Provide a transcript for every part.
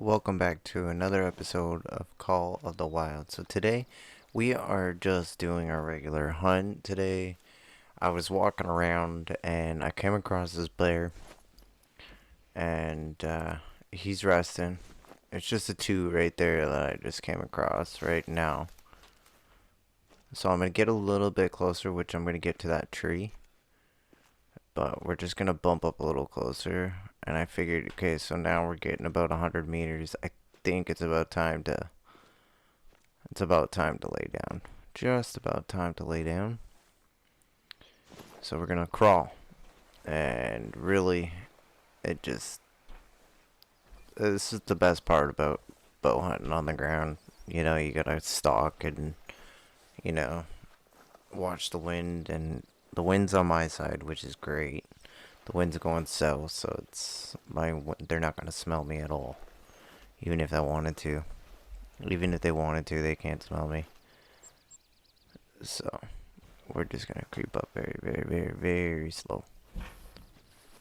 welcome back to another episode of Call of the Wild. So today we are just doing our regular hunt. Today I was walking around and I came across this bear and he's resting. It's just a two right there that I just came across right now. So I'm going to get a little bit closer, which I'm going to get to that tree. But we're just going to bump up a little closer. And I figured, okay, so now we're getting about 100 meters. I think it's about time to lay down. Just about time to lay down. So we're gonna crawl. And really, this is the best part about bow hunting on the ground. You know, you gotta stalk and, you know, watch the wind. And the wind's on my side, which is great. The wind's going south, so they're not gonna smell me at all. Even if I wanted to. Even if they wanted to, they can't smell me. So, we're just gonna creep up very, very, very, very slow.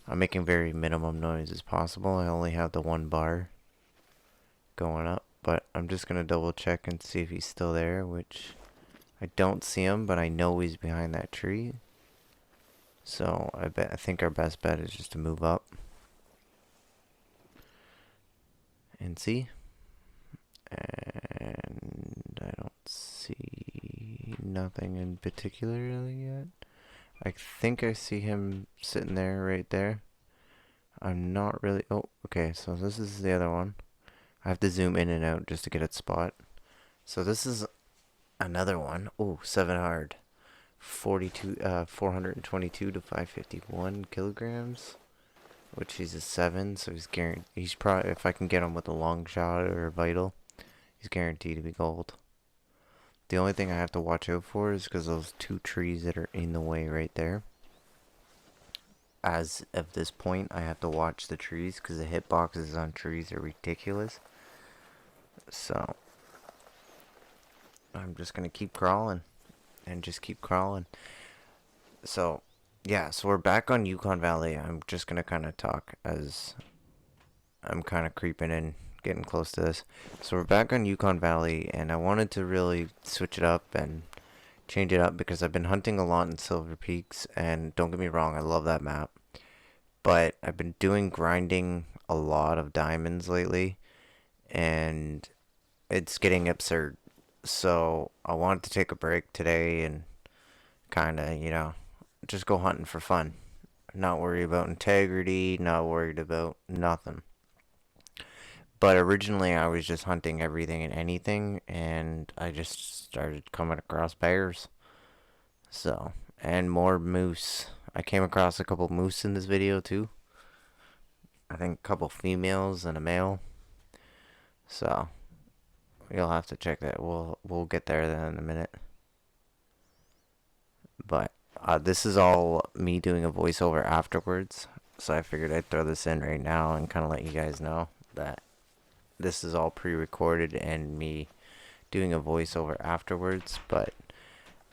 I'm making very minimum noise as possible. I only have the one bar going up, but I'm just gonna double check and see if he's still there, which I don't see him, but I know he's behind that tree. So I think our best bet is just to move up and see. And I don't see nothing in particular yet. I think I see him sitting there right there. I'm not really. Oh, okay. So this is the other one. I have to zoom in and out just to get its spot. So this is another one. Oh, 7 hard. 422 to 551 kilograms, which he's a 7, so he's guaranteed. He's probably, if I can get him with a long shot or a vital, he's guaranteed to be gold. The only thing I have to watch out for is because those two trees that are in the way right there. As of this point, I have to watch the trees because the hitboxes on trees are ridiculous. So I'm just gonna keep crawling. And just keep crawling. So, yeah, so we're back on Yukon Valley. I'm just going to kind of talk as I'm kind of creeping in, getting close to this. So we're back on Yukon Valley, and I wanted to really switch it up and change it up because I've been hunting a lot in Silver Peaks, and don't get me wrong, I love that map. But I've been grinding a lot of diamonds lately, and it's getting absurd. So I wanted to take a break today and kind of, just go hunting for fun. Not worry about integrity, not worried about nothing. But originally I was just hunting everything and anything, and I just started coming across bears. So, and more moose. I came across a couple moose in this video too. I think a couple females and a male. So you'll have to check that. We'll get there then in a minute. But this is all me doing a voiceover afterwards. So I figured I'd throw this in right now and kind of let you guys know that this is all pre-recorded and me doing a voiceover afterwards. But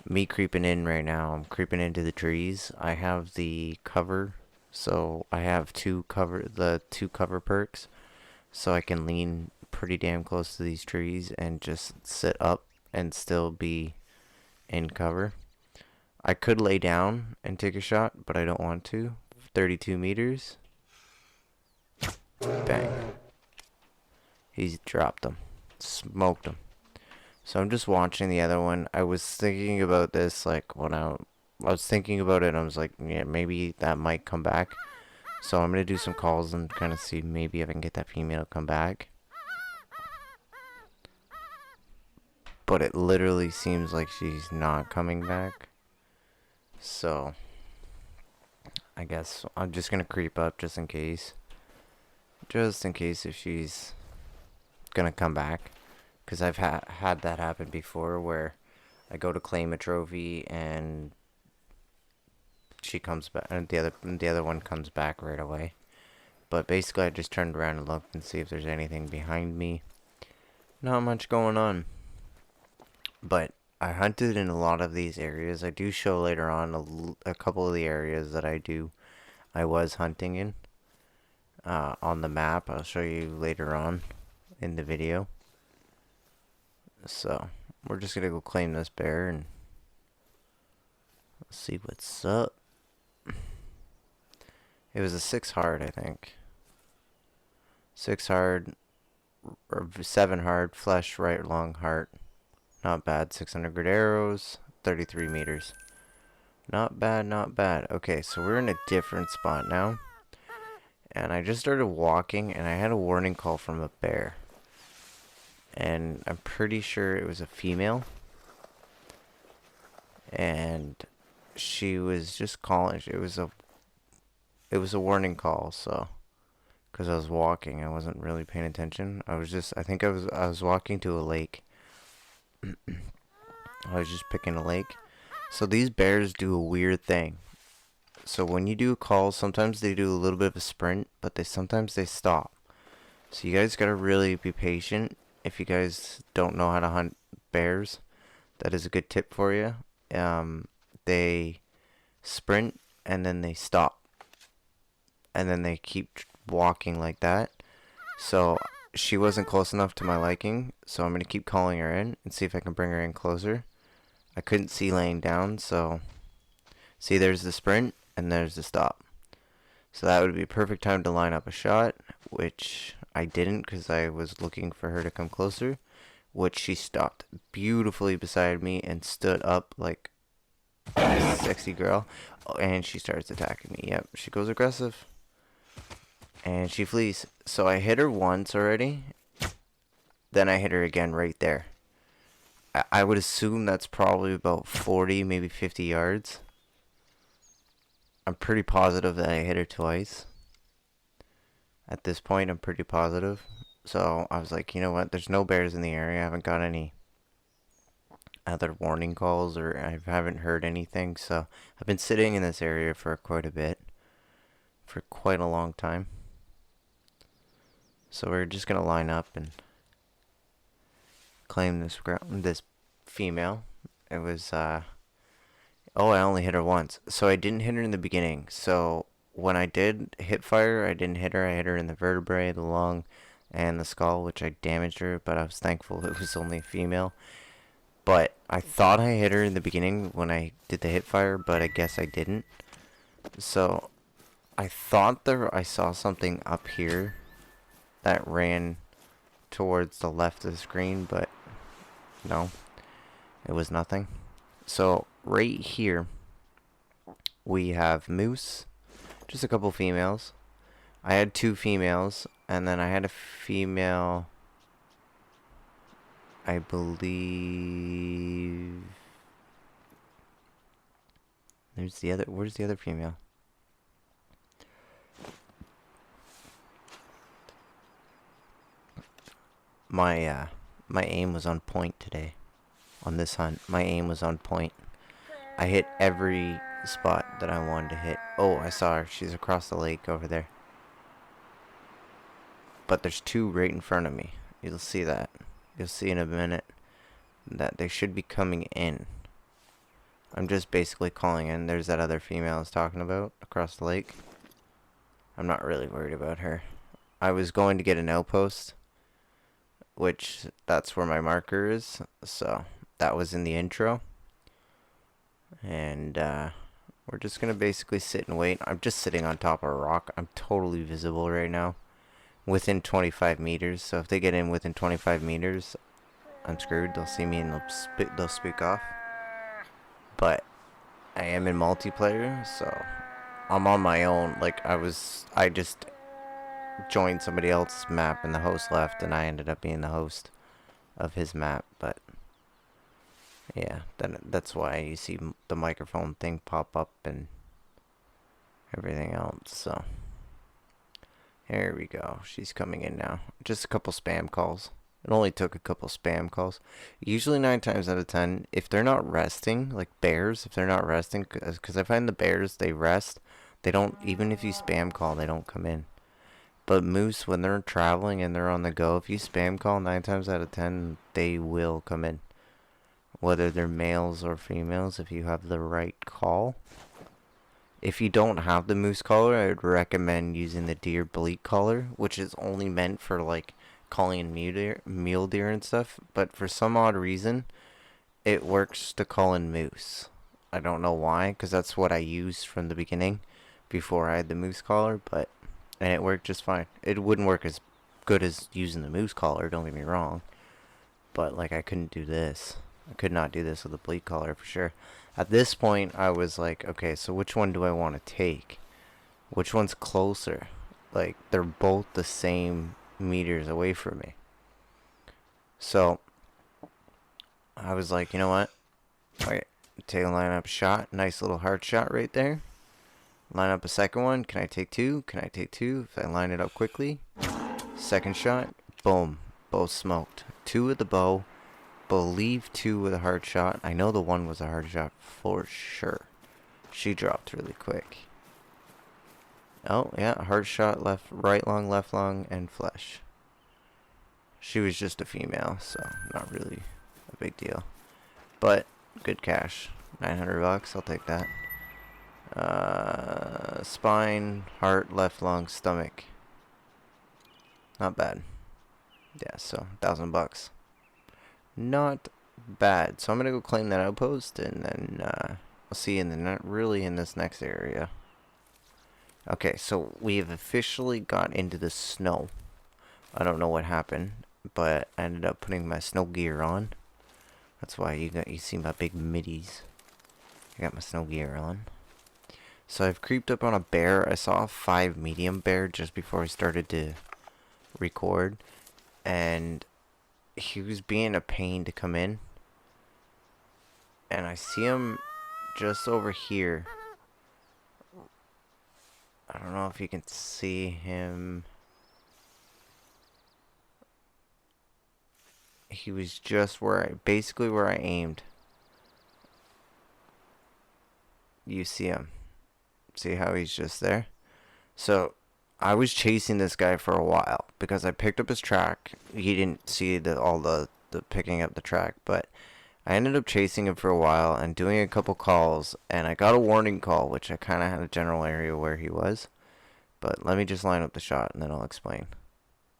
me creeping in right now, I'm creeping into the trees. I have the cover, so I have the two cover perks, so I can lean pretty damn close to these trees and just sit up and still be in cover. I could lay down and take a shot, but I don't want to. 32 meters. Bang. He's dropped them. Smoked them. So I'm just watching the other one. I was thinking about this, like, when I was thinking about it, and I was like, yeah, maybe that might come back. So I'm going to do some calls and kind of see maybe if I can get that female to come back. But it literally seems like she's not coming back. So I guess I'm just gonna creep up just in case. Just in case if she's gonna come back. Because I've had that happen before where I go to claim a trophy and she comes back, and the other one comes back right away. But basically I just turned around and looked and see if there's anything behind me. Not much going on. But I hunted in a lot of these areas. I do show later on a couple of the areas that I was hunting in on the map. I'll show you later on. in the video. So we're just gonna go claim this bear and see what's up. It was a 6 hard, I think. 6 hard or 7 hard, flesh, right, long, heart. Not bad. 600 grit arrows, 33 meters. Not bad, not bad. Okay, so we're in a different spot now. And I just started walking and I had a warning call from a bear. And I'm pretty sure it was a female. And she was just calling. It was a warning call, so because I was walking, I wasn't really paying attention. I think I was walking to a lake. I was just picking a lake. So these bears do a weird thing. So when you do calls, sometimes they do a little bit of a sprint, but sometimes they stop. So you guys gotta really be patient. If you guys don't know how to hunt bears, that is a good tip for you. They sprint and then they stop. And then they keep walking like that. So she wasn't close enough to my liking, so I'm going to keep calling her in and see if I can bring her in closer. I couldn't see laying down, so see, there's the sprint and there's the stop. So that would be a perfect time to line up a shot, which I didn't because I was looking for her to come closer, which she stopped beautifully beside me and stood up like a sexy girl. Oh, and she starts attacking me. Yep, she goes aggressive. And she flees. So I hit her once already. Then I hit her again right there. I would assume that's probably about 40, maybe 50 yards. I'm pretty positive that I hit her twice. At this point, I'm pretty positive. So I was like, you know what? There's no bears in the area. I haven't got any other warning calls, or I haven't heard anything. So I've been sitting in this area for quite a bit. For quite a long time. So we're just gonna line up and claim this female. It was oh, I only hit her once. So I didn't hit her in the beginning. So when I did hip fire, I didn't hit her. I hit her in the vertebrae, the lung, and the skull, which I damaged her, but I was thankful it was only a female. But I thought I hit her in the beginning when I did the hip fire, but I guess I didn't. So I thought I saw something up here that ran towards the left of the screen, but no, it was nothing. So right here we have moose, just a couple females. I had 2 females, and then I had a female, I believe. Where's the other female? My aim was on point today. On this hunt, my aim was on point. I hit every spot that I wanted to hit. Oh, I saw her. She's across the lake over there. But there's 2 right in front of me. You'll see that. You'll see in a minute that they should be coming in. I'm just basically calling in. There's that other female I was talking about across the lake. I'm not really worried about her. I was going to get an outpost, which that's where my marker is. So that was in the intro. And we're just going to basically sit and wait. I'm just sitting on top of a rock. I'm totally visible right now. Within 25 meters. So if they get in within 25 meters, I'm screwed. They'll see me and they'll speak off. But I am in multiplayer, so I'm on my own. Like I just joined somebody else's map and the host left, and I ended up being the host of his map. But yeah, that's why you see the microphone thing pop up and everything else. So here we go. She's coming in now. Just a couple spam calls. It only took a couple spam calls. Usually 9 times out of 10, if they're not resting, like bears, if they're not resting, because I find the bears, they rest. They don't, even if you spam call, they don't come in. But moose, when they're traveling and they're on the go, if you spam call 9 times out of 10, they will come in. Whether they're males or females, if you have the right call. If you don't have the moose collar, I would recommend using the deer bleat collar, which is only meant for like calling in mule deer and stuff, but for some odd reason, it works to call in moose. I don't know why, because that's what I used from the beginning before I had the moose collar, and it worked just fine. It wouldn't work as good as using the moose collar, don't get me wrong, but like I couldn't do this. I could not do this with a bleed collar for sure. At this point, I was like, okay, so which one do I want to take? Which one's closer? Like, they're both the same meters away from me. So, I was like, you know what? Okay, take a line up shot. Nice little hard shot right there. Line up a second one. Can I take two? Can I take two? If I line it up quickly. Second shot. Boom. Both smoked. Two with the bow. Believe two with a hard shot. I know the one was a hard shot for sure. She dropped really quick. Oh, yeah. Hard shot, right lung, left lung, and flesh. She was just a female, so not really a big deal. But, good cash. $900, I'll take that. Spine, heart, left lung, stomach. Not bad. Yeah, so $1,000. Not bad. So I'm gonna go claim that outpost, and then I'll see you in this next area. Okay, so we have officially got into the snow. I don't know what happened, but I ended up putting my snow gear on. That's why you see my big middies. I got my snow gear on. So I've creeped up on a bear. I saw a 5 medium bear just before I started to record, and he was being a pain to come in. And I see him just over here. I don't know if you can see him. He was just basically where I aimed. You see him. See how he's just there? So, I was chasing this guy for a while because I picked up his track. He didn't see all the picking up the track, but I ended up chasing him for a while and doing a couple calls, and I got a warning call, which I kind of had a general area where he was. But let me just line up the shot and then I'll explain.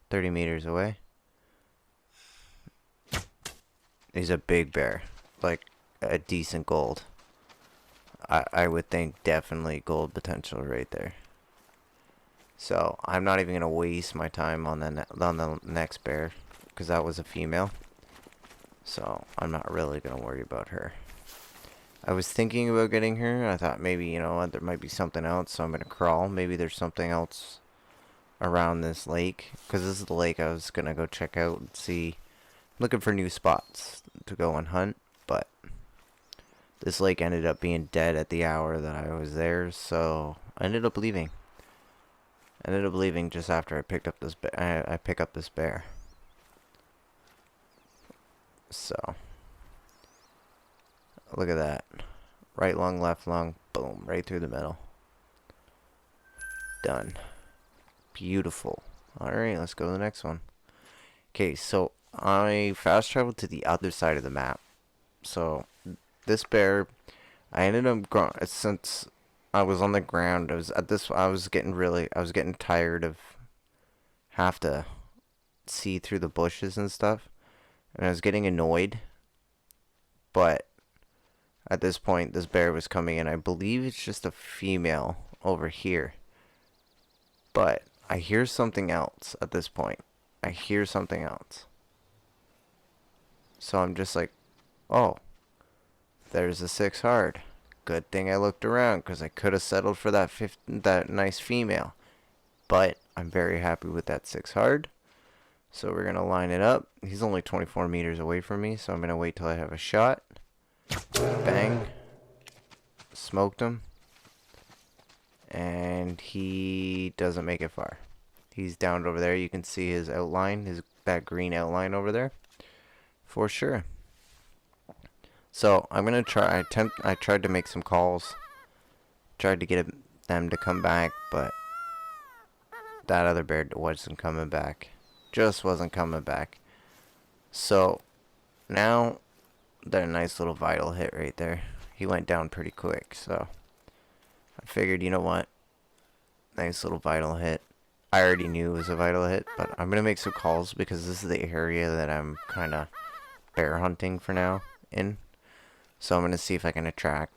30 meters away. He's a big bear, like a decent gold. I would think definitely gold potential right there. So I'm not even gonna waste my time on the next bear because that was a female. So I'm not really gonna worry about her. I was thinking about getting her. I thought maybe, you know what, there might be something else, so I'm gonna crawl. Maybe there's something else around this lake, because this is the lake I was gonna go check out and see. Looking for new spots to go and hunt, but this lake ended up being dead at the hour that I was there, so I ended up leaving. Just after I picked up this I pick up this bear. So look at that. Right lung, left lung, boom, right through the middle. Done. Beautiful. Alright, let's go to the next one. Okay, so I fast traveled to the other side of the map. So this bear, I ended up since I was on the ground. I was getting tired of have to see through the bushes and stuff, and I was getting annoyed. But at this point, this bear was coming in. I believe it's just a female over here, but I hear something else at this point. I hear something else. So I'm just like, oh, there's a 6 hard. Good thing I looked around, because I could have settled for that nice female. But I'm very happy with that 6 hard. So we're going to line it up. He's only 24 meters away from me, so I'm going to wait till I have a shot. Bang. Smoked him. And he doesn't make it far. He's down over there. You can see his outline, that green outline over there. For sure. So I'm gonna try. I tried to make some calls. Tried to get them to come back, but that other bear wasn't coming back. Just wasn't coming back. So now that nice little vital hit right there. He went down pretty quick. So I figured, you know what? Nice little vital hit. I already knew it was a vital hit, but I'm going to make some calls because this is the area that I'm kind of bear hunting for now in. So I'm going to see if I can attract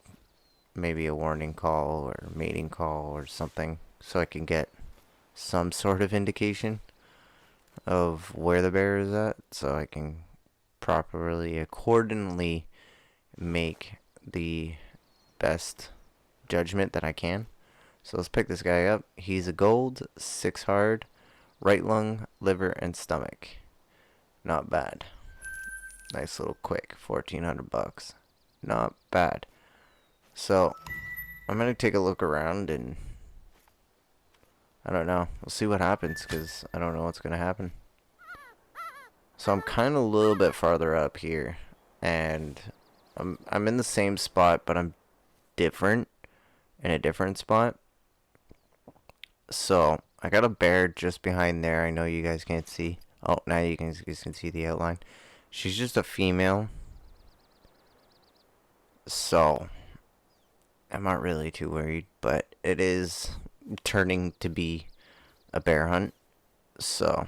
maybe a warning call or mating call or something so I can get some sort of indication of where the bear is at so I can properly, accordingly make the best judgment that I can. So let's pick this guy up. He's a gold, 6 hard, right lung, liver, and stomach. Not bad. Nice little quick, 1,400 bucks. Not bad. So I'm gonna take a look around and I don't know. We'll see what happens because I don't know what's gonna happen. So I'm kind of a little bit farther up here, and I'm in the same spot, but I'm different in a different spot. So I got a bear just behind there. I know you guys can't see. Oh, now you can see the outline. She's just a female. So I'm not really too worried, but it is turning to be a bear hunt. So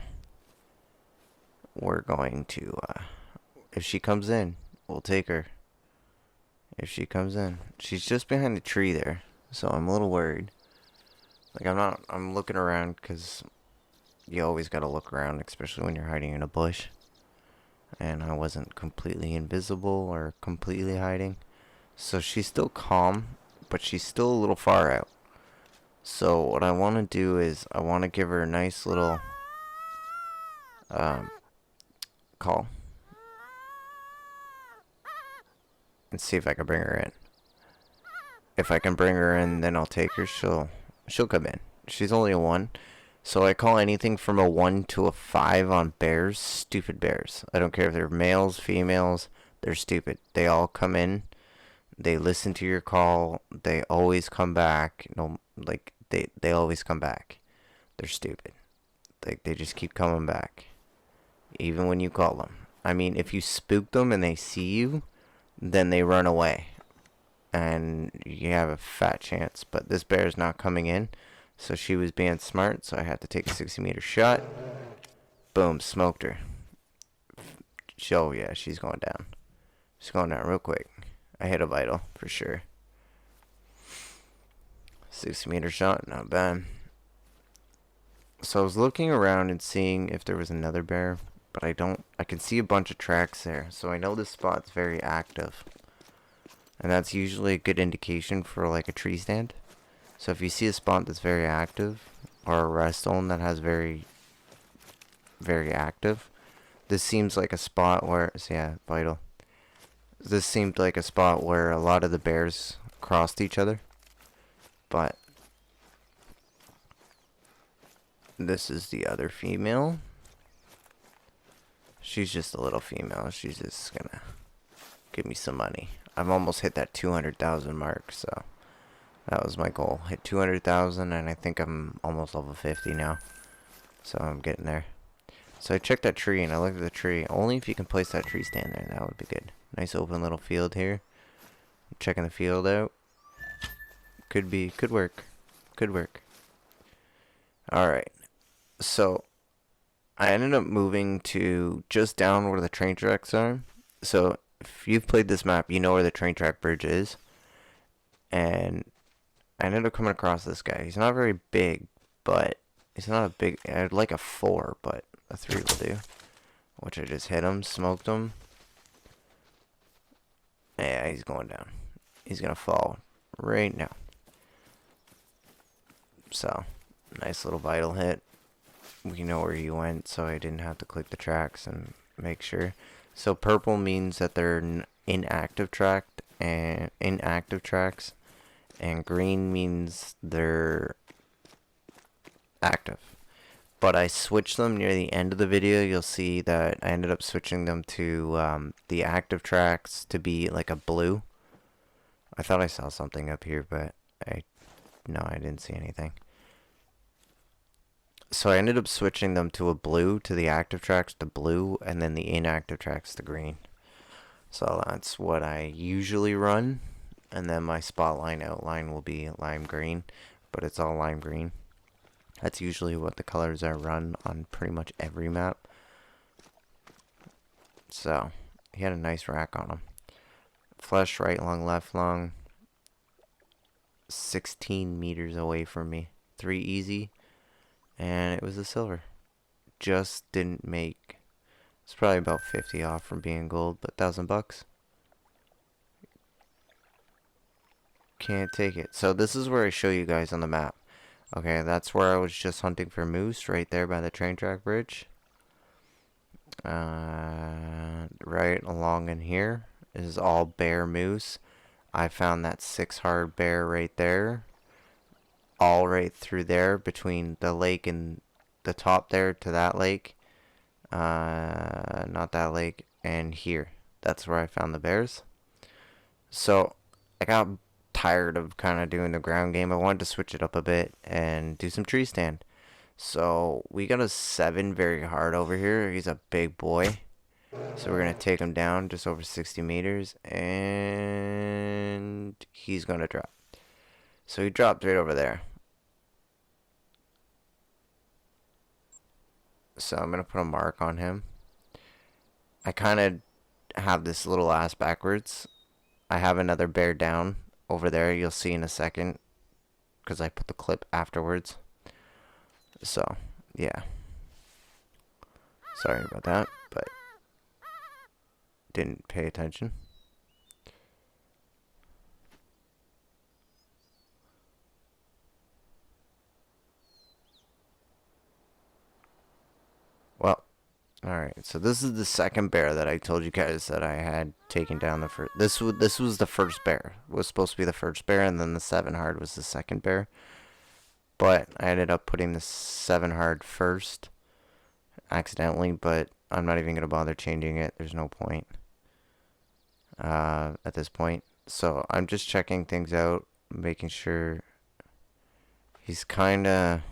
we're going to, if she comes in, we'll take her. If she comes in. She's just behind the tree there, so I'm a little worried. Like, I'm looking around because you always gotta look around, especially when you're hiding in a bush. And I wasn't completely invisible or completely hiding. So she's still calm, but she's still a little far out. So what I want to do is I want to give her a nice little call and see if I can bring her in. If I can bring her in, then I'll take her. She'll come in. She's only a 1. So I call anything from a 1 to a 5 on bears stupid bears. I don't care if they're males, females, they're stupid. They all come in. They listen to your call. They always come back. No, like they always come back. They're stupid. They just keep coming back. Even when you call them. I mean, if you spook them and they see you, then they run away. And you have a fat chance. But this bear is not coming in. So she was being smart. So I had to take a 60-meter shot. Boom. Smoked her. Oh, yeah. She's going down. She's going down real quick. I hit a vital for sure. 60-meter shot. Not bad. So I was looking around and seeing if there was another bear. But I can see a bunch of tracks there. So I know this spot's very active. And that's usually a good indication for like a tree stand. So if you see a spot that's very active, or a rest zone that has very active, this seems like a spot where, so yeah, vital. This seemed like a spot where a lot of the bears crossed each other. But this is the other female. She's just a little female. She's just gonna give me some money. I've almost hit that 200,000 mark, so that was my goal. Hit 200,000, and I think I'm almost level 50 now. So I'm getting there. So I checked that tree, and I looked at the tree. Only if you can place that tree stand there, that would be good. Nice open little field here. I'm checking the field out. Could work. Could work. Alright. So I ended up moving to just down where the train tracks are. So if you've played this map, you know where the train track bridge is. And I ended up coming across this guy. He's not very big, but he's not a big... I'd like a 4, but a 3 will do. Which I just hit him, smoked him. Yeah, he's going down. He's gonna fall right now. So, nice little vital hit. We know where he went, so I didn't have to click the tracks and make sure. So purple means that they're inactive tracks, and green means they're active. But I switched them near the end of the video. You'll see that I ended up switching them to the active tracks to be like a blue. I thought I saw something up here, but no, I didn't see anything. So I ended up switching them to a blue, to the active tracks to blue, and then the inactive tracks to green. So that's what I usually run. And then my spotline outline will be lime green, but it's all lime green. That's usually what the colors are run on pretty much every map. So, he had a nice rack on him. Flush, right lung, left lung. 16 meters away from me. 3 easy. And it was a silver. Just didn't make. It's probably about 50 off from being gold, but $1,000. Can't take it. So this is where I show you guys on the map. Okay, that's where I was just hunting for moose, right there by the train track bridge. Right along in here is all bear moose. I found that 6 hard bear right there. All right through there between the lake and the top there to that lake. Not that lake, and here. That's where I found the bears. So I got tired of kind of doing the ground game. I wanted to switch it up a bit and do some tree stand. So we got a 7 very hard over here. He's a big boy. So we're going to take him down just over 60 meters. And he's going to drop. So he dropped right over there. So I'm going to put a mark on him. I kind of have this little ass backwards. I have another bear down over there. You'll see in a second. Because I put the clip afterwards. So, yeah. Sorry about that, but didn't pay attention. Well, alright, so this is the second bear that I told you guys that I had taken down the first. This was the first bear. It was supposed to be the first bear, and then the 7 hard was the second bear. But I ended up putting the 7 hard first accidentally, but I'm not even going to bother changing it. There's no point at this point. So I'm just checking things out, making sure he's kind of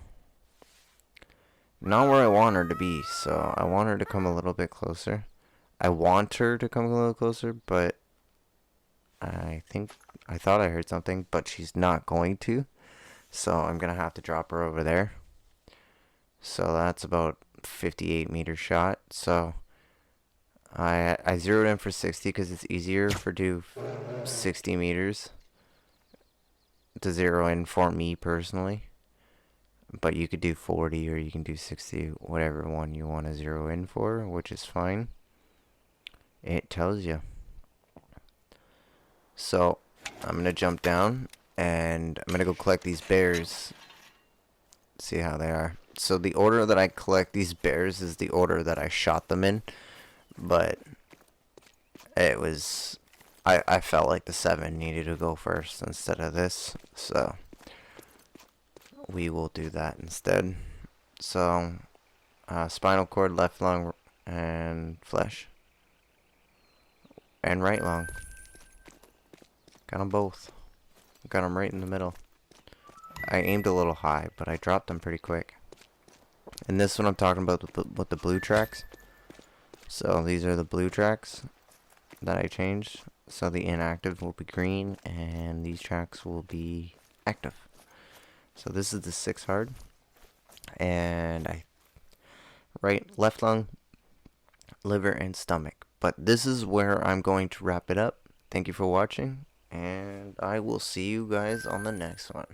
not where I want her to be. So I want her to come a little bit closer. I want her to come a little closer, but I thought I heard something, but she's not going to. So I'm going to have to drop her over there. So that's about 58 meter shot. So I zeroed in for 60 because it's easier for do 60 meters to zero in for me personally. But you could do 40 or you can do 60, whatever one you want to zero in for, which is fine. It tells you. So I'm going to jump down. And I'm going to go collect these bears. See how they are. So the order that I collect these bears is the order that I shot them in. But it was... I felt like the 7 needed to go first instead of this. So we will do that instead. So spinal cord, left lung, and flesh. And right lung. Got them both. Got them right in the middle. I aimed a little high, but I dropped them pretty quick. And this one I'm talking about with the blue tracks. So these are the blue tracks that I changed. So the inactive will be green, and these tracks will be active. So this is the 6 hard. And left lung, liver, and stomach. But this is where I'm going to wrap it up. Thank you for watching. And I will see you guys on the next one.